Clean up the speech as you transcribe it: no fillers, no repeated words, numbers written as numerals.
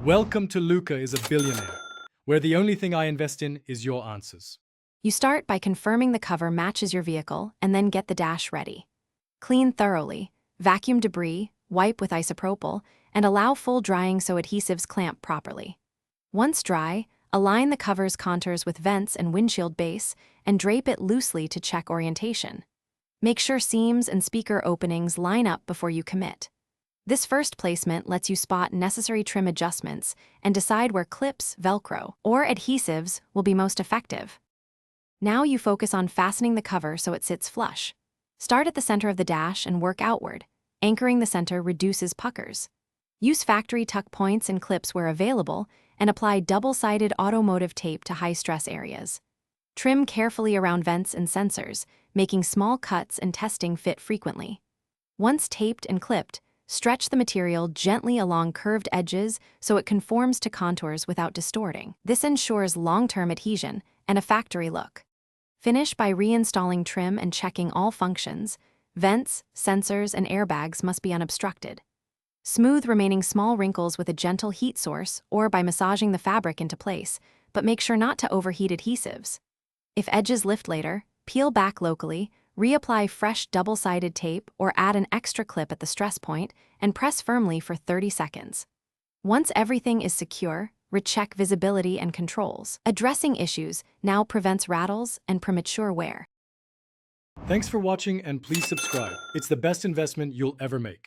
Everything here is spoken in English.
Welcome to Luca is a Billionaire, where the only thing I invest in is your answers. You start by confirming the cover matches your vehicle and then get the dash ready. Clean thoroughly, vacuum debris, wipe with isopropyl, and allow full drying so adhesives clamp properly. Once dry, align the cover's contours with vents and windshield base and drape it loosely to check orientation. Make sure seams and speaker openings line up before you commit. This first placement lets you spot necessary trim adjustments and decide where clips, Velcro, or adhesives will be most effective. Now you focus on fastening the cover so it sits flush. Start at the center of the dash and work outward. Anchoring the center reduces puckers. Use factory tuck points and clips where available, and apply double-sided automotive tape to high-stress areas. Trim carefully around vents and sensors, making small cuts and testing fit frequently. Once taped and clipped, stretch the material gently along curved edges so it conforms to contours without distorting. This ensures long-term adhesion and a factory look. Finish by reinstalling trim and checking all functions. Vents, sensors, and airbags must be unobstructed. Smooth remaining small wrinkles with a gentle heat source or by massaging the fabric into place, but make sure not to overheat adhesives. If edges lift later, peel back locally, reapply fresh double-sided tape or add an extra clip at the stress point and press firmly for 30 seconds. Once everything is secure, recheck visibility and controls. Addressing issues now prevents rattles and premature wear. Thanks for watching and please subscribe. It's the best investment you'll ever make.